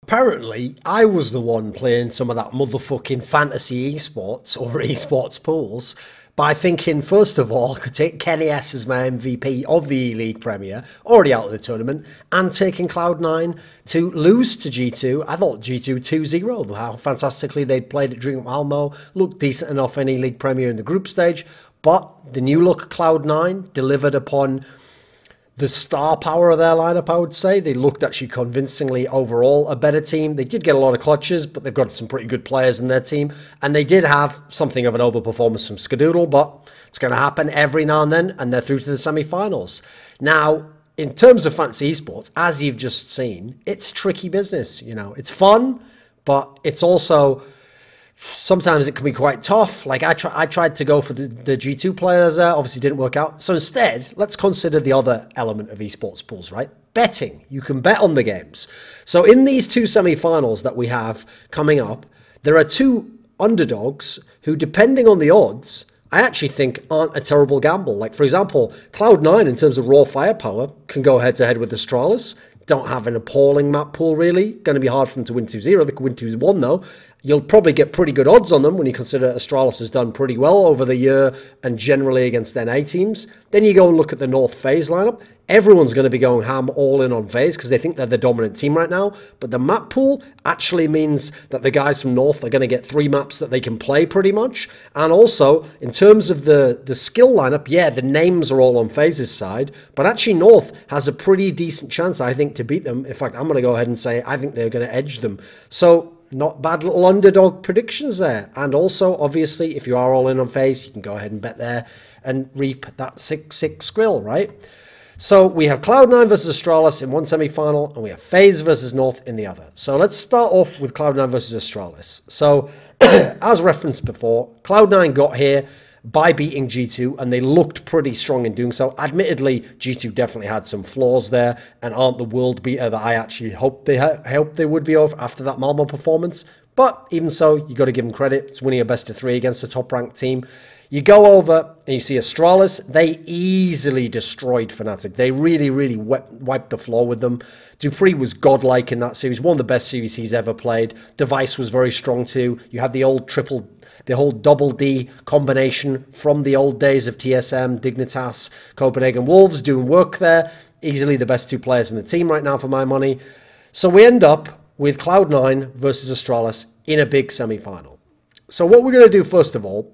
Apparently, I was the one playing some of that motherfucking fantasy esports over at EsportsPools by thinking, first of all, I could take Kenny S as my MVP of the ELEAGUE Premier, already out of the tournament, and taking Cloud9 to lose to G2. I thought G2 2-0, how fantastically they'd played at Dream Malmo, looked decent enough in ELEAGUE Premier in the group stage, but the new look Cloud9 delivered upon the star power of their lineup, I would say. They looked actually convincingly overall a better team. They did get a lot of clutches, but they've got some pretty good players in their team. And they did have something of an overperformance from Skadoodle, but it's going to happen every now and they're through to the semi-finals. Now, in terms of fantasy esports, as you've just seen, it's tricky business. You know, it's fun, but it's also sometimes it can be quite tough. Like I tried to go for the G2 players there, obviously didn't work out. So instead, let's consider the other element of esports pools, right? Betting. You can bet on the games. So in these two semi-finals that we have coming up, there are two underdogs who, depending on the odds, I actually think aren't a terrible gamble. Like, for example, Cloud9, in terms of raw firepower, can go head-to-head with Astralis. Don't have an appalling map pool, really. Going to be hard for them to win 2-0. They could win 2-1, though. You'll probably get pretty good odds on them when you consider Astralis has done pretty well over the year and generally against NA teams. Then you go and look at the North FaZe lineup. Everyone's going to be going ham all in on FaZe because they think they're the dominant team right now. But the map pool actually means that the guys from North are going to get 3 maps that they can play pretty much. And also, in terms of the skill lineup, yeah, the names are all on FaZe's side. But actually, North has a pretty decent chance, I think, to beat them. In fact, I'm going to go ahead and say I think they're going to edge them. So, not bad little underdog predictions there. And also, obviously, if you are all in on FaZe, you can go ahead and bet there and reap that 6-6 skrill, right? So we have Cloud9 versus Astralis in one semi-final, and we have FaZe versus North in the other. So let's start off with Cloud9 versus Astralis. So, as referenced before, Cloud9 got here by beating G2, and they looked pretty strong in doing so. Admittedly, G2 definitely had some flaws there, and aren't the world beater that I actually hoped they would be after that Malmo performance. But even so, you got to give them credit. It's winning a best of 3 against a top-ranked team. You go over and you see Astralis. They easily destroyed Fnatic. They really, really wiped the floor with them. Dupree was godlike in that series. One of the best series he's ever played. Device was very strong too. You had the whole double D combination from the old days of TSM, Dignitas, Copenhagen Wolves doing work there. Easily the best 2 players in the team right now for my money. So we end up with Cloud9 versus Astralis in a big semi-final. So what we're going to do first of all,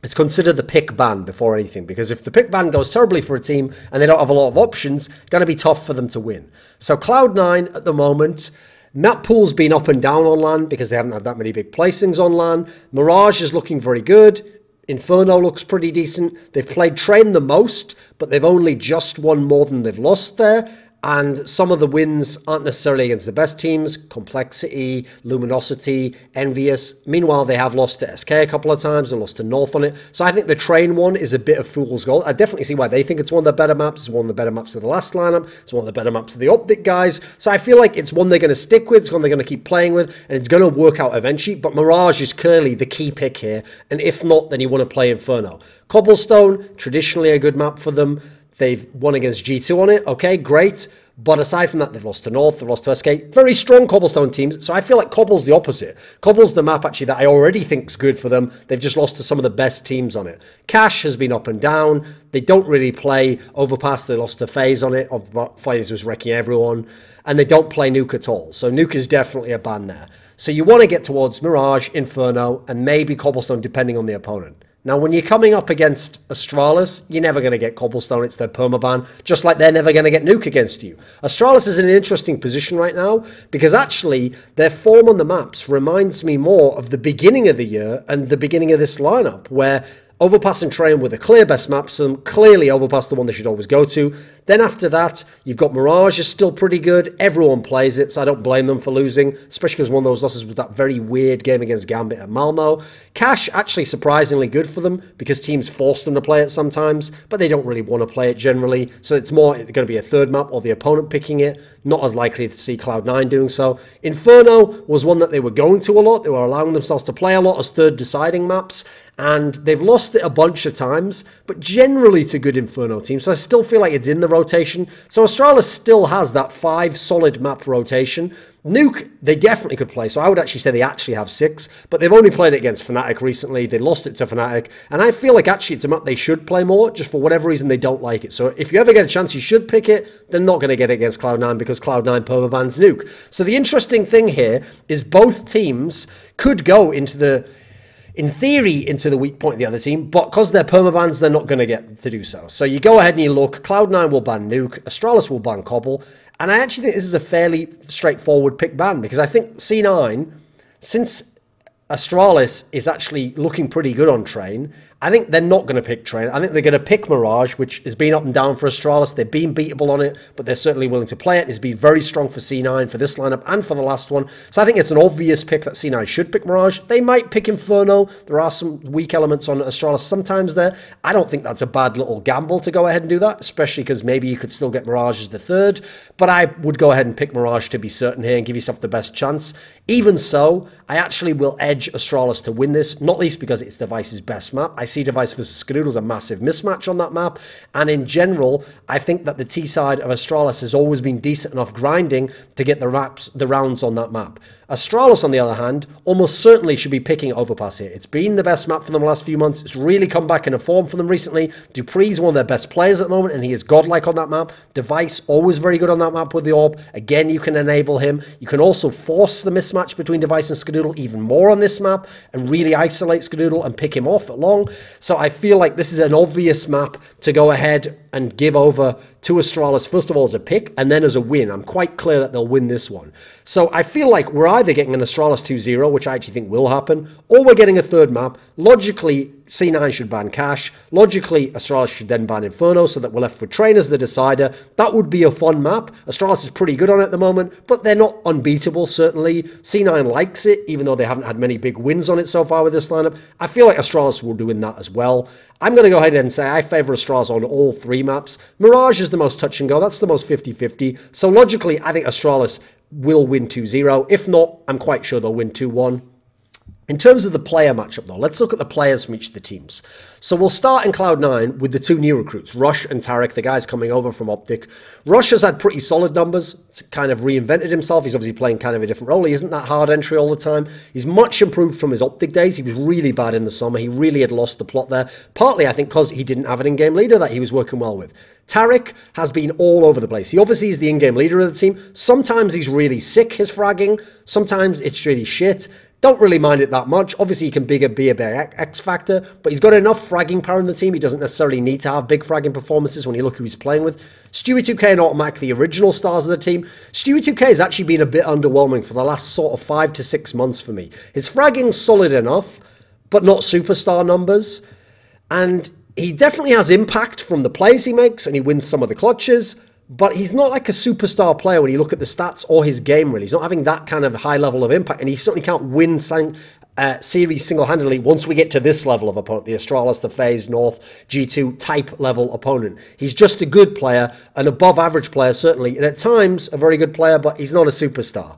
it's consider the pick ban before anything, because if the pick ban goes terribly for a team and they don't have a lot of options, it's going to be tough for them to win. So Cloud9 at the moment, map pool's been up and down on LAN because they haven't had that many big placings on LAN. Mirage is looking very good. Inferno looks pretty decent. They've played Train the most, but they've only just won more than they've lost there. And some of the wins aren't necessarily against the best teams. Complexity, Luminosity, Envious. Meanwhile, they have lost to SK a couple of times and lost to North on it. So I think the Train one is a bit of fool's gold. I definitely see why they think it's one of the better maps. It's one of the better maps of the last lineup. It's one of the better maps of the Optic guys. So I feel like it's one they're going to stick with. It's one they're going to keep playing with. And it's going to work out eventually. But Mirage is clearly the key pick here. And if not, then you want to play Inferno. Cobblestone, traditionally a good map for them. They've won against G2 on it. Okay, great. But aside from that, they've lost to North, they've lost to SK. Very strong Cobblestone teams. So I feel like Cobble's the opposite. Cobble's the map, actually, that I already think is good for them. They've just lost to some of the best teams on it. Cash has been up and down. They don't really play Overpass. They lost to FaZe on it. FaZe was wrecking everyone. And they don't play Nuke at all. So Nuke is definitely a ban there. So you want to get towards Mirage, Inferno, and maybe Cobblestone, depending on the opponent. Now, when you're coming up against Astralis, you're never going to get Cobblestone. It's their permaban, just like they're never going to get Nuke against you. Astralis is in an interesting position right now because actually their form on the maps reminds me more of the beginning of the year and the beginning of this lineup, where Overpass and Train were the clear best maps, so clearly Overpass the one they should always go to. Then after that, you've got Mirage is still pretty good. Everyone plays it, so I don't blame them for losing, especially because one of those losses was that very weird game against Gambit at Malmo. Cash, actually surprisingly good for them because teams force them to play it sometimes, but they don't really want to play it generally, so it's more going to be a third map or the opponent picking it, not as likely to see Cloud9 doing so. Inferno was one that they were going to a lot. They were allowing themselves to play a lot as third deciding maps, and they've lost it a bunch of times, but generally to good Inferno teams, so I still feel like it's in the rotation. So Astralis still has that 5 solid map rotation. Nuke, they definitely could play. So I would actually say they actually have 6, but they've only played it against Fnatic recently. They lost it to Fnatic. And I feel like actually it's a map they should play more, just for whatever reason they don't like it. So if you ever get a chance, you should pick it. They're not going to get it against Cloud9 because Cloud9 permabans Nuke. So the interesting thing here is both teams could go into the, in theory, into the weak point of the other team, but because they're permabans, they're not going to get to do so. So you go ahead and you look, Cloud9 will ban Nuke, Astralis will ban Cobble, and I actually think this is a fairly straightforward pick ban, because I think C9, since Astralis is actually looking pretty good on Train, I think they're not going to pick Train. I think they're going to pick Mirage, which has been up and down for Astralis. They've been beatable on it, but they're certainly willing to play it. It's been very strong for C9 for this lineup and for the last one. So I think it's an obvious pick that C9 should pick Mirage. They might pick Inferno. There are some weak elements on Astralis sometimes there. I don't think that's a bad little gamble to go ahead and do that, especially because maybe you could still get Mirage as the third. But I would go ahead and pick Mirage to be certain here and give yourself the best chance. Even so, I actually will edge Astralis to win this, not least because it's Device's best map. I see Device versus Skadoodle as a massive mismatch on that map, and in general, I think that the T side of Astralis has always been decent enough grinding to get the rounds on that map. Astralis, on the other hand, almost certainly should be picking Overpass here. It's been the best map for them the last few months. It's really come back in a form for them recently. Dupree's one of their best players at the moment, and he is godlike on that map. Device, always very good on that map with the Orb. Again, you can enable him. You can also force the mismatch between Device and Skadoodle even more on this map and really isolate Skadoodle and pick him off at long. So I feel like this is an obvious map to go ahead and give over to Astralis, first of all, as a pick, and then as a win. I'm quite clear that they'll win this one. So I feel like we're either getting an Astralis 2-0, which I actually think will happen, or we're getting a third map. Logically, C9 should ban Cash. Logically, Astralis should then ban Inferno, so that we're left with Train as the decider. That would be a fun map. Astralis is pretty good on it at the moment, but they're not unbeatable, certainly. C9 likes it, even though they haven't had many big wins on it so far with this lineup. I feel like Astralis will win that as well. I'm going to go ahead and say I favour Astralis on all 3 maps. Mirage is the most touch and go. That's the most 50-50. So logically, I think Astralis will win 2-0. If not, I'm quite sure they'll win 2-1. In terms of the player matchup, though, let's look at the players from each of the teams. So we'll start in Cloud9 with the 2 new recruits, Rush and Tarek, the guys coming over from Optic. Rush has had pretty solid numbers, kind of reinvented himself. He's obviously playing kind of a different role. He isn't that hard entry all the time. He's much improved from his Optic days. He was really bad in the summer. He really had lost the plot there. Partly, I think, because he didn't have an in-game leader that he was working well with. Tarek has been all over the place. He obviously is the in-game leader of the team. Sometimes he's really sick, his fragging. Sometimes it's really shit. Don't really mind it that much. Obviously, he can be a big X factor, but he's got enough fragging power in the team. He doesn't necessarily need to have big fragging performances when you look who he's playing with. Stewie2K and Automac, the original stars of the team. Stewie2K has actually been a bit underwhelming for the last sort of 5 to 6 months for me. His fragging's solid enough, but not superstar numbers. And he definitely has impact from the plays he makes, and he wins some of the clutches. But he's not like a superstar player when you look at the stats or his game, really. He's not having that kind of high level of impact, and he certainly can't win series single-handedly once we get to this level of opponent, the Astralis, the FaZe, North, G2 type level opponent. He's just a good player, an above-average player, certainly, and at times a very good player, but he's not a superstar.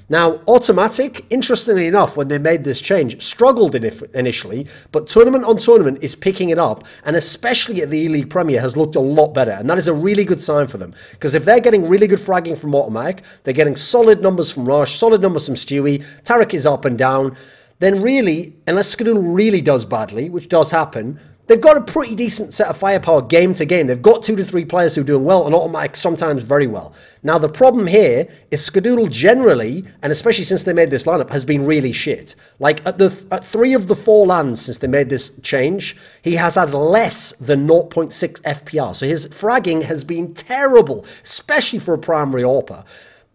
Now, Automatic, interestingly enough, when they made this change, struggled initially, but tournament on tournament is picking it up, and especially at the ELEAGUE Premier has looked a lot better, and that is a really good sign for them, because if they're getting really good fragging from Automatic, they're getting solid numbers from Rush, solid numbers from Stewie, Tarek is up and down, then really, unless Skadoodle really does badly, which does happen, they've got a pretty decent set of firepower game to game. They've got 2 to 3 players who are doing well, and Automatic sometimes very well. Now, the problem here is Skadoodle generally, and especially since they made this lineup, has been really shit. Like, at 3 of the 4 lands since they made this change, he has had less than 0.6 FPR. So his fragging has been terrible, especially for a primary AWPer.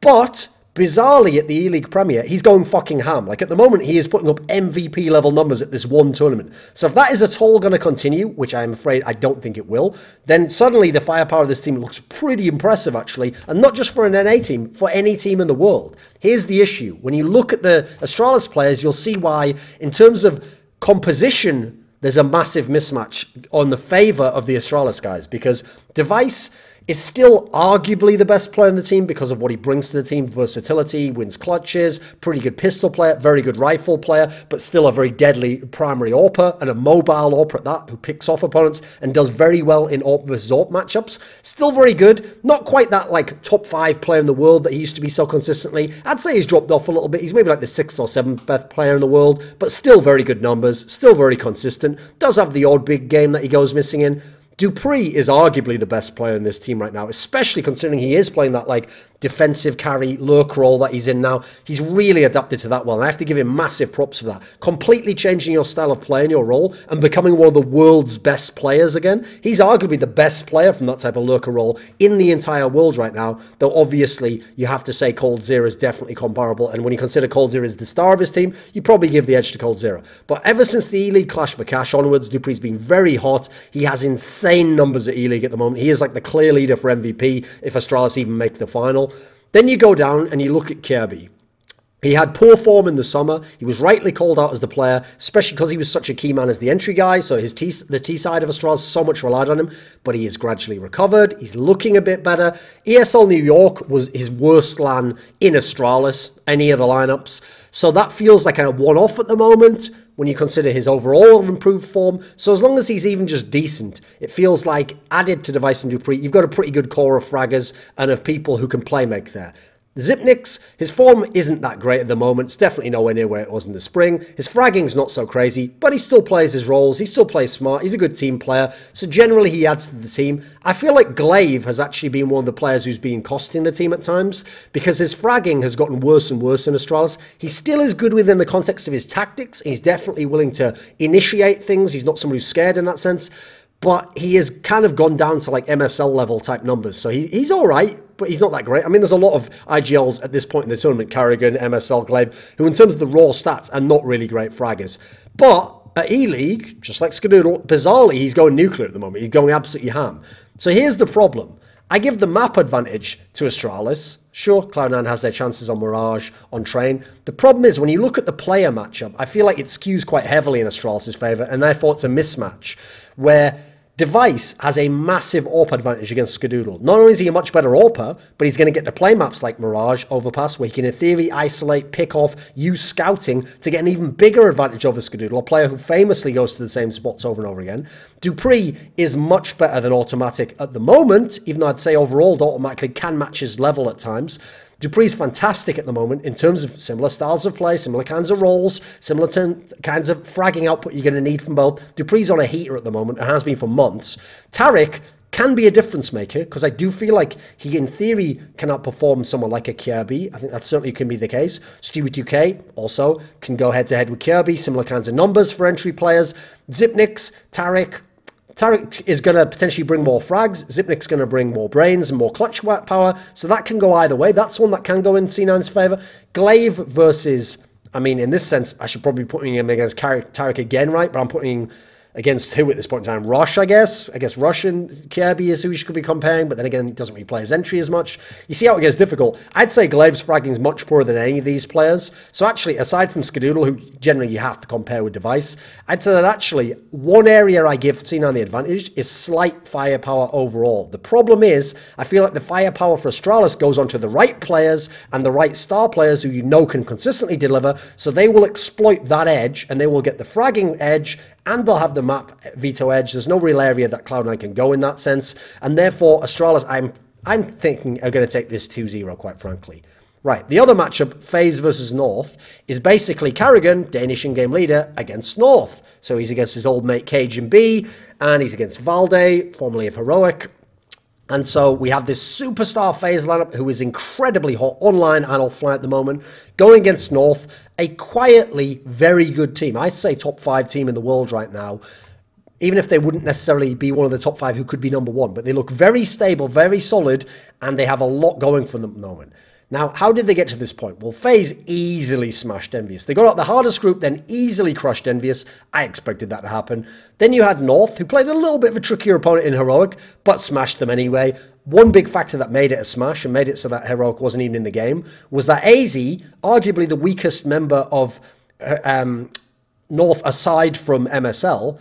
But bizarrely, at the ELEAGUE Premier, he's going fucking ham. Like, at the moment, he is putting up MVP level numbers at this one tournament. So if that is at all going to continue, which I'm afraid I don't think it will, then suddenly the firepower of this team looks pretty impressive, actually. And not just for an NA team, for any team in the world. Here's the issue. When you look at the Astralis players, you'll see why, in terms of composition, there's a massive mismatch on the favor of the Astralis guys. Because Device is still arguably the best player in the team because of what he brings to the team. Versatility, wins clutches, pretty good pistol player, very good rifle player, but still a very deadly primary AWPer and a mobile AWPer at that, who picks off opponents and does very well in AWP versus AWP matchups. Still very good. Not quite that like top 5 player in the world that he used to be so consistently. I'd say he's dropped off a little bit. He's maybe like the 6th or 7th best player in the world, but still very good numbers, still very consistent. Does have the odd big game that he goes missing in. dupreeh is arguably the best player in this team right now, especially considering he is playing that like defensive carry lurk role that he's in now. He's really adapted to that well, and I have to give him massive props for that. Completely changing your style of play and your role and becoming one of the world's best players again. He's arguably the best player from that type of lurker role in the entire world right now, though obviously you have to say coldzera is definitely comparable, and when you consider coldzera is the star of his team, you probably give the edge to coldzera. But ever since the E-League Clash for Cash onwards, dupreeh's been very hot. He has insane numbers at E-League at the moment. He is like the clear leader for MVP if Astralis even make the final. Then you go down and you look at Kirby. He had poor form in the summer. He was rightly called out as the player, especially because he was such a key man as the entry guy. So the T side of Astralis so much relied on him, but he has gradually recovered. He's looking a bit better. ESL New York was his worst LAN in Astralis, any of the lineups. So that feels like a one-off at the moment when you consider his overall improved form. So as long as he's even just decent, it feels like added to Device and dupreeh, you've got a pretty good core of fraggers and of people who can play make there. Xyp9x, his form isn't that great at the moment. It's definitely nowhere near where it was in the spring. His fragging's not so crazy, but he still plays his roles. He still plays smart. He's a good team player. So generally he adds to the team. I feel like glaive has actually been one of the players who's been costing the team at times because his fragging has gotten worse and worse in Astralis. He still is good within the context of his tactics. He's definitely willing to initiate things. He's not someone who's scared in that sense. But he has kind of gone down to like MSL level type numbers. So he's all right, but he's not that great. I mean, there's a lot of IGLs at this point in the tournament, Carrigan, MSL, glaive, who in terms of the raw stats are not really great fraggers. But at E-League, just like Skadoodle, bizarrely, he's going nuclear at the moment. He's going absolutely ham. So here's the problem. I give the map advantage to Astralis. Sure, Cloud9 has their chances on Mirage, on Train. The problem is, when you look at the player matchup, I feel like it skews quite heavily in Astralis' favour, and therefore it's a mismatch, where Device has a massive AWP advantage against Skadoodle. Not only is he a much better AWPer, but he's going to get to play maps like Mirage, Overpass, where he can, in theory, isolate, pick off, use scouting to get an even bigger advantage over Skadoodle, a player who famously goes to the same spots over and over again. dupreeh is much better than Automatic at the moment, even though I'd say overall Automatic can match his level at times. dupreeh's fantastic at the moment in terms of similar styles of play, similar kinds of roles, similar kinds of fragging output you're going to need from both. dupreeh's on a heater at the moment and has been for months. Taric can be a difference maker because I do feel like he, in theory, can outperform someone like a Kirby. I think that certainly can be the case. Stewie2K also can go head-to-head with Kirby. Similar kinds of numbers for entry players. Xyp9x, Taric is going to potentially bring more frags. Xyp9x going to bring more brains and more clutch power. So that can go either way. That's one that can go in C9's favour. glaive versus, I mean, in this sense, I should probably be putting him against Taric again, right? But I'm putting against who at this point in time? Rush, I guess. I guess Rush and Kirby is who you should be comparing, but then again, he doesn't really play his entry as much. You see how it gets difficult. I'd say glaive's fragging is much poorer than any of these players. So actually, aside from Skadoodle, who generally you have to compare with Device, I'd say that actually one area I give C9 the advantage is slight firepower overall. The problem is, I feel like the firepower for Astralis goes onto the right players and the right star players who you know can consistently deliver, so they will exploit that edge and they will get the fragging edge and they'll have the map veto edge. There's no real area that Cloud9 can go in that sense. And therefore, Astralis, I'm thinking are going to take this 2-0, quite frankly. Right, the other matchup, FaZe versus North, is basically Carrigan, Danish in-game leader, against North. So he's against his old mate Cajun B, and he's against Valde, formerly of Heroic. And so we have this superstar FaZe lineup who is incredibly hot online and offline at the moment, going against North, a quietly very good team. I'd say top 5 team in the world right now, even if they wouldn't necessarily be one of the top 5 who could be number 1. But they look very stable, very solid, and they have a lot going for them at the moment. Now, how did they get to this point? Well, FaZe easily smashed Envious. They got out the hardest group, then easily crushed Envious. I expected that to happen. Then you had North, who played a little bit of a trickier opponent in Heroic, but smashed them anyway. One big factor that made it a smash and made it so that Heroic wasn't even in the game was that AZ, arguably the weakest member of North aside from MSL,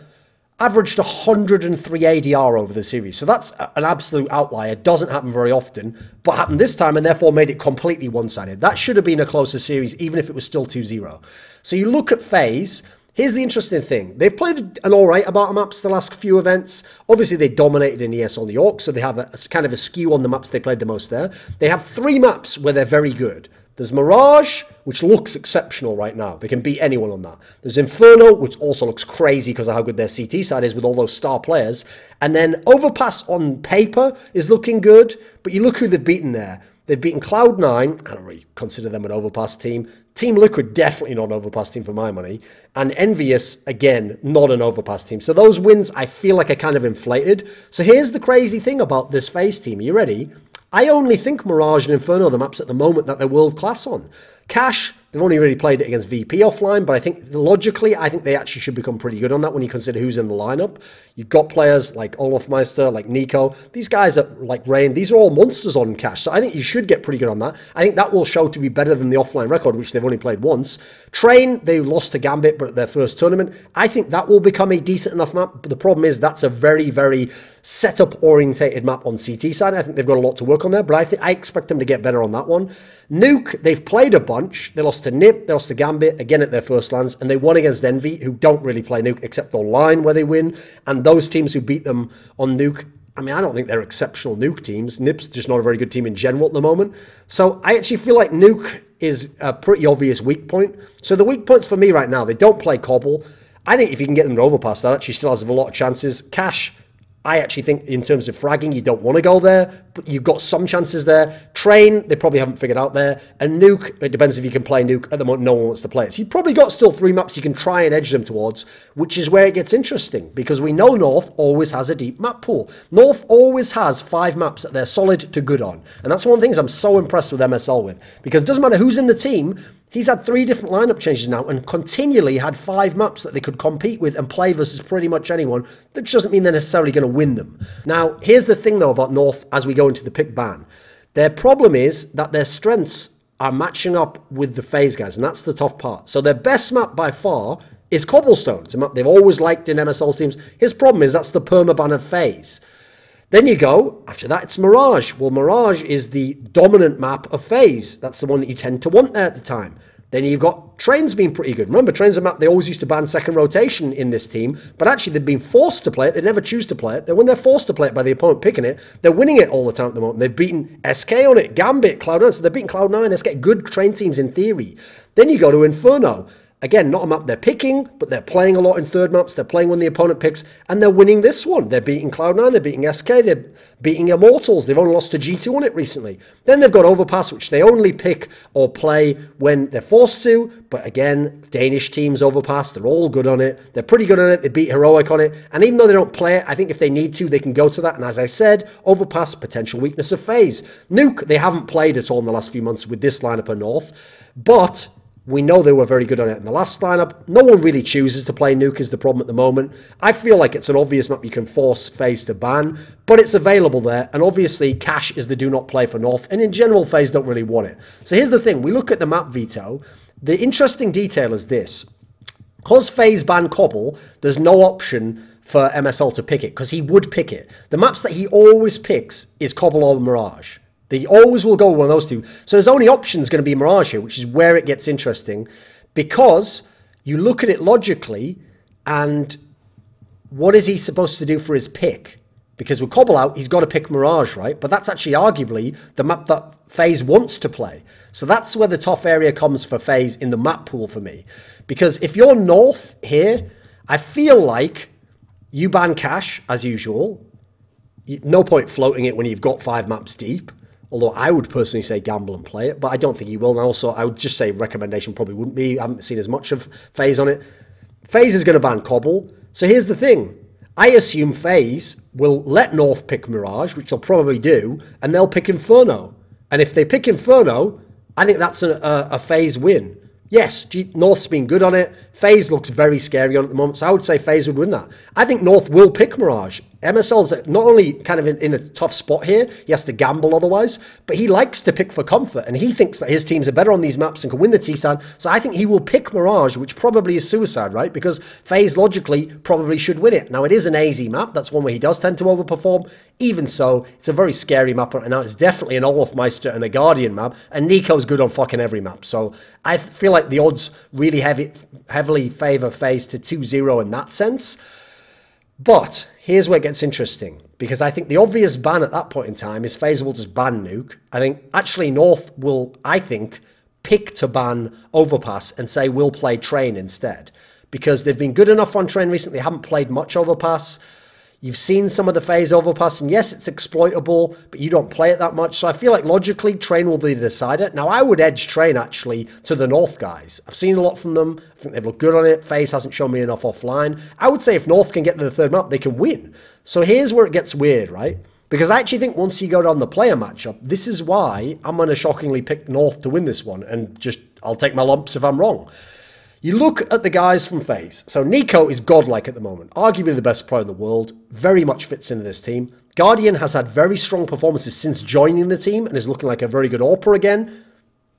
averaged 103 ADR over the series. So that's an absolute outlier. It doesn't happen very often, but happened this time and therefore made it completely one-sided. That should have been a closer series, even if it was still 2-0. So you look at FaZe. Here's the interesting thing. They've played an all right amount of maps the last few events. Obviously, they dominated in ESL New York, so they have a kind of a skew on the maps they played the most there. They have 3 maps where they're very good. There's Mirage, which looks exceptional right now. They can beat anyone on that. There's Inferno, which also looks crazy because of how good their CT side is with all those star players. And then Overpass on paper is looking good, but you look who they've beaten there. They've beaten Cloud9. I don't really consider them an Overpass team. Team Liquid, definitely not an Overpass team for my money. And Envious, again, not an Overpass team. So those wins, I feel like, are kind of inflated. So here's the crazy thing about this FaZe team. Are you ready? I only think Mirage and Inferno are the maps at the moment that they're world class on. Cash, they've only really played it against VP offline, but I think logically, I think they actually should become pretty good on that when you consider who's in the lineup. You've got players like Olaf Meister, like Nico. These guys are like Rain. These are all monsters on Cash. So I think you should get pretty good on that. I think that will show to be better than the offline record, which they've only played once. Train, they lost to Gambit, but at their first tournament. I think that will become a decent enough map. But the problem is that's a very, very setup-orientated map on CT side. I think they've got a lot to work on there, but I expect them to get better on that one. Nuke, they've played a bunch. They lost to Nip, they lost to Gambit, again at their first lands, and they won against Envy, who don't really play Nuke except online where they win. And those teams who beat them on Nuke, I mean, I don't think they're exceptional Nuke teams. Nip's just not a very good team in general at the moment. So I actually feel like Nuke is a pretty obvious weak point. So the weak points for me right now, they don't play Cobble. I think if you can get them to overpass, that actually still has a lot of chances. Cash, I actually think in terms of fragging, you don't want to go there, but you've got some chances there. Train, they probably haven't figured out there. And Nuke, it depends if you can play Nuke. At the moment, no one wants to play it. So you've probably got still 3 maps you can try and edge them towards, which is where it gets interesting, because we know North always has a deep map pool. North always has 5 maps that they're solid to good on. And that's one of the things I'm so impressed with MSL with, because it doesn't matter who's in the team. He's had 3 different lineup changes now and continually had 5 maps that they could compete with and play versus pretty much anyone. That doesn't mean they're necessarily going to win them. Now, here's the thing, though, about North as we go into the pick ban. Their problem is that their strengths are matching up with the FaZe guys, and that's the tough part. So their best map by far is Cobblestone. It's a map they've always liked in MSL's teams. His problem is that's the permaban of FaZe. Then you go, after that, it's Mirage. Well, Mirage is the dominant map of FaZe. That's the one that you tend to want there at the time. Then you've got Train's been pretty good. Remember, Train's a map they always used to ban second rotation in this team, but actually they've been forced to play it. They never choose to play it. When they're forced to play it by the opponent picking it, they're winning it all the time at the moment. They've beaten SK on it, Gambit, Cloud9. So they're beating Cloud9, SK, good Train teams in theory. Then you go to Inferno. Again, not a map they're picking, but they're playing a lot in third maps. They're playing when the opponent picks, and they're winning this one. They're beating Cloud9, they're beating SK, they're beating Immortals. They've only lost to G2 on it recently. Then they've got Overpass, which they only pick or play when they're forced to. But again, Danish teams Overpass, they're all good on it. They're pretty good on it. They beat Heroic on it. And even though they don't play it, I think if they need to, they can go to that. And as I said, Overpass, potential weakness of FaZe. Nuke, they haven't played at all in the last few months with this lineup of North. But we know they were very good on it in the last lineup. No one really chooses to play Nuke is the problem at the moment. I feel like it's an obvious map you can force FaZe to ban, but it's available there. And obviously, Cash is the do not play for North. And in general, FaZe don't really want it. So here's the thing. We look at the map veto. The interesting detail is this. Because FaZe ban Cobble, there's no option for MSL to pick it, because he would pick it. The maps that he always picks is Cobble or Mirage. They always will go with one of those two. So his only option is going to be Mirage here, which is where it gets interesting, because you look at it logically, and what is he supposed to do for his pick? Because with Cobble out, he's got to pick Mirage, right? But that's actually arguably the map that FaZe wants to play. So that's where the tough area comes for FaZe in the map pool for me. Because if you're North here, I feel like you ban Cash, as usual. No point floating it when you've got 5 maps deep. Although I would personally say gamble and play it, but I don't think he will. And also, I would just say recommendation probably wouldn't be. I haven't seen as much of FaZe on it. FaZe is going to ban Cobble. So here's the thing. I assume FaZe will let North pick Mirage, which they'll probably do, and they'll pick Inferno. And if they pick Inferno, I think that's a FaZe win. Yes, North's been good on it. FaZe looks very scary on it at the moment, so I would say FaZe would win that. I think North will pick Mirage. MSL's not only kind of in a tough spot here, he has to gamble otherwise, but he likes to pick for comfort, and he thinks that his teams are better on these maps and can win the T-Side, so I think he will pick Mirage, which probably is suicide, right? Because FaZe logically probably should win it. Now, it is an AZ map, that's one where he does tend to overperform. Even so, it's a very scary map right now. It's definitely an Olafmeister and a Guardian map, and Nico's good on fucking every map, so I feel like the odds really heavily favour FaZe to 2-0 in that sense. But here's where it gets interesting, because I think the obvious ban at that point in time is FaZe will just ban Nuke. I think actually North will, I think, pick to ban Overpass and say we'll play Train instead, because they've been good enough on Train recently, haven't played much Overpass. You've seen some of the FaZe Overpass, and yes, it's exploitable, but you don't play it that much. So I feel like logically, Train will be the decider. Now, I would edge Train, actually, to the North guys. I've seen a lot from them. I think they've looked good on it. FaZe hasn't shown me enough offline. I would say if North can get to the third map, they can win. So here's where it gets weird, right? Because I actually think once you go down the player matchup, this is why I'm going to shockingly pick North to win this one. And just, I'll take my lumps if I'm wrong. You look at the guys from FaZe. So Nico is godlike at the moment. Arguably the best player in the world. Very much fits into this team. Guardian has had very strong performances since joining the team and is looking like a very good AWPer again.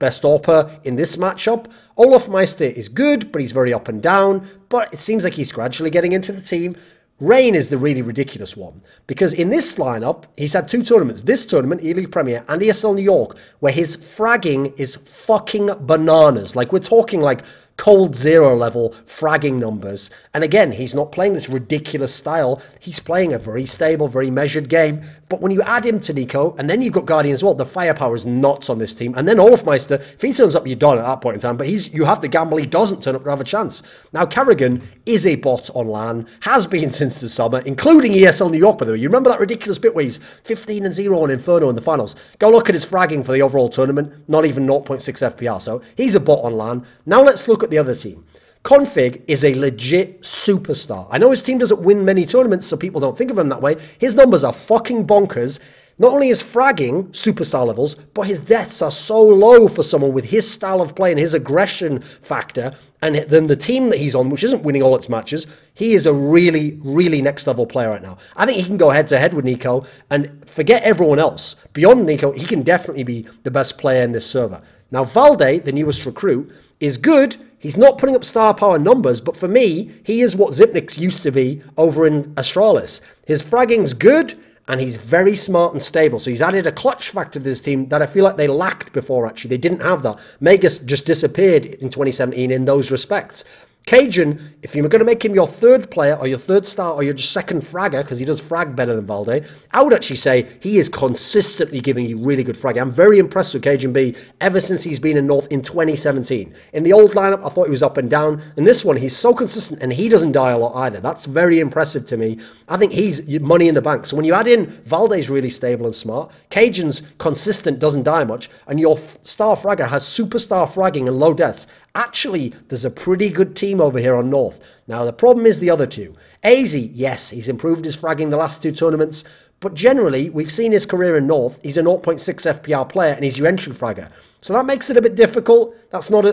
Best AWPer in this matchup. Olafmeister is good, but he's very up and down. But it seems like he's gradually getting into the team. Rain is the really ridiculous one, because in this lineup, he's had 2 tournaments. This tournament, ELEAGUE Premier, and ESL New York, where his fragging is fucking bananas. Like, we're talking like cold zero level fragging numbers. And again, he's not playing this ridiculous style. He's playing a very stable, very measured game. But when you add him to Nico, and then you've got Guardian as well, the firepower is nuts on this team. And then Olafmeister, if he turns up, you're done at that point in time. But you have the gamble he doesn't turn up to have a chance. Now, Carrigan is a bot on LAN, has been since the summer, including ESL New York, by the way. You remember that ridiculous bit where he's 15-0 on Inferno in the finals? Go look at his fragging for the overall tournament, not even 0.6 FPR. So he's a bot on LAN. Now let's look at the other team. Config is a legit superstar. I know his team doesn't win many tournaments, so people don't think of him that way. His numbers are fucking bonkers. Not only is fragging superstar levels, but his deaths are so low for someone with his style of play and his aggression factor. And then the team that he's on, which isn't winning all its matches, he is a really, really next level player right now. I think he can go head to head with Nico and forget everyone else. Beyond Nico, he can definitely be the best player in this server. Now, Valde, the newest recruit, is good. He's not putting up star power numbers, but for me, he is what Zipnik's used to be over in Astralis. His fragging's good, and he's very smart and stable. So he's added a clutch factor to this team that I feel like they lacked before, actually. They didn't have that. Megas just disappeared in 2017 in those respects. Cajun, if you're going to make him your third player or your third star or your just second fragger, because he does frag better than Valde, I would actually say he is consistently giving you really good fragging. I'm very impressed with Cajun B ever since he's been in North in 2017. In the old lineup, I thought he was up and down. In this one, he's so consistent and he doesn't die a lot either. That's very impressive to me. I think he's money in the bank. So when you add in Valde's really stable and smart, Cajun's consistent, doesn't die much, and your star fragger has superstar fragging and low deaths, actually, there's a pretty good team over here on North. Now, the problem is the other two. AZ, yes, he's improved his fragging the last 2 tournaments, but generally, we've seen his career in North. He's a 0.6 FPR player, and he's your entry fragger. So that makes it a bit difficult. That's not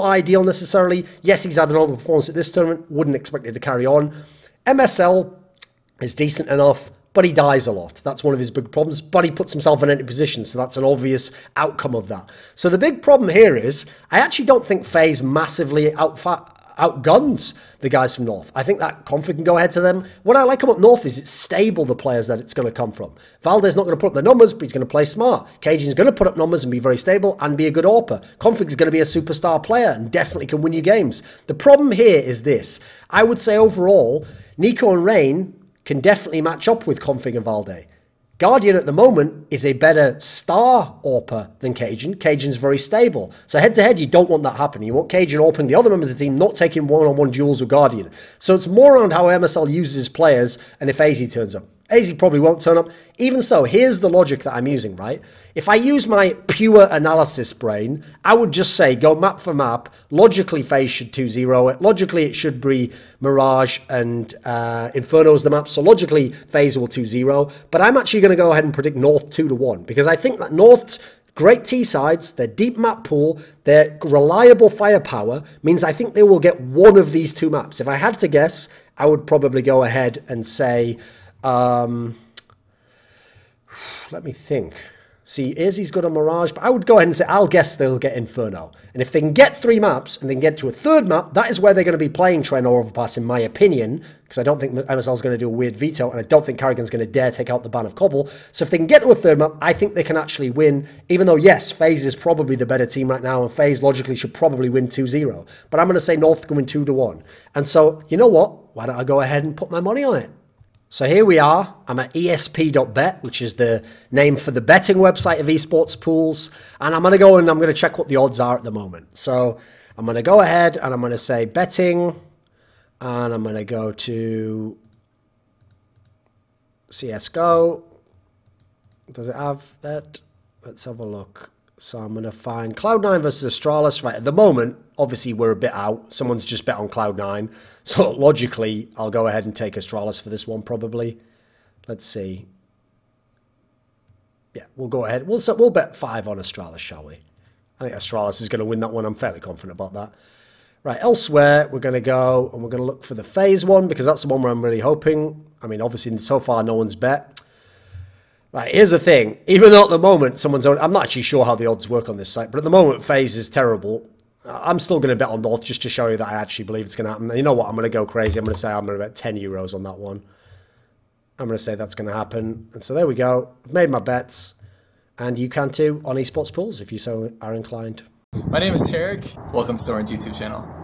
ideal necessarily. Yes, he's had an overperformance at this tournament. Wouldn't expect it to carry on. MSL is decent enough, but he dies a lot. That's one of his big problems, but he puts himself in empty positions, so that's an obvious outcome of that. So the big problem here is, I actually don't think FaZe massively outguns the guys from North. I think that Config can go ahead to them. What I like about North is it's stable, the players that it's going to come from. Valde's not going to put up the numbers, but he's going to play smart. Cajun's going to put up numbers and be very stable and be a good AWPer. Config's going to be a superstar player and definitely can win you games. The problem here is this. I would say overall, Nico and Rain can definitely match up with Config and Valde. Guardian at the moment is a better star AWPer than Cajun. Cajun's very stable. So head-to-head, you don't want that happening. You want Cajun AWPing the other members of the team, not taking one-on-one duels with Guardian. So it's more around how MSL uses players and if AZ turns up. AZ probably won't turn up. Even so, here's the logic that I'm using, right? If I use my pure analysis brain, I would just say, go map for map. Logically, FaZe should 2-0 it. Logically, it should be Mirage and Inferno's the map. So logically, FaZe will 2-0. But I'm actually going to go ahead and predict North 2-1. Because I think that North's great T-sides, their deep map pool, their reliable firepower means I think they will get one of these 2 maps. If I had to guess, I would probably go ahead and say Let me think. See, Izzy's good on Mirage, but I would go ahead and say, I'll guess they'll get Inferno. And if they can get 3 maps and then get to a 3rd map, that is where they're going to be playing Train or Overpass, in my opinion, because I don't think MSL's going to do a weird veto, and I don't think Carrigan's going to dare take out the ban of Cobble. So if they can get to a 3rd map, I think they can actually win, even though, yes, FaZe is probably the better team right now, and FaZe logically should probably win 2-0. But I'm going to say North can win 2-1. And so, you know what? Why don't I go ahead and put my money on it? So here we are. I'm at esp.bet, which is the name for the betting website of EsportsPools. And I'm going to go and I'm going to check what the odds are at the moment. So I'm going to go ahead and I'm going to say betting. And I'm going to go to CSGO. Does it have that? Let's have a look. So I'm going to find Cloud9 versus Astralis. Right, at the moment, obviously we're a bit out. Someone's just bet on Cloud9. So logically, I'll go ahead and take Astralis for this one probably. Let's see. Yeah, we'll go ahead. We'll bet 5 on Astralis, shall we? I think Astralis is going to win that one. I'm fairly confident about that. Right, elsewhere, we're going to go and we're going to look for the FaZe one because that's the one where I'm really hoping. I mean, obviously, so far, no one's bet. Right, here's the thing. Even though at the moment someone's on, I'm not actually sure how the odds work on this site, but at the moment FaZe is terrible. I'm still going to bet on North just to show you that I actually believe it's going to happen. And you know what? I'm going to go crazy. I'm going to say I'm going to bet 10 euros on that one. I'm going to say that's going to happen. And so there we go. I've made my bets. And you can too on EsportsPools if you so are inclined. My name is Tarek. Welcome to Thorin's YouTube channel.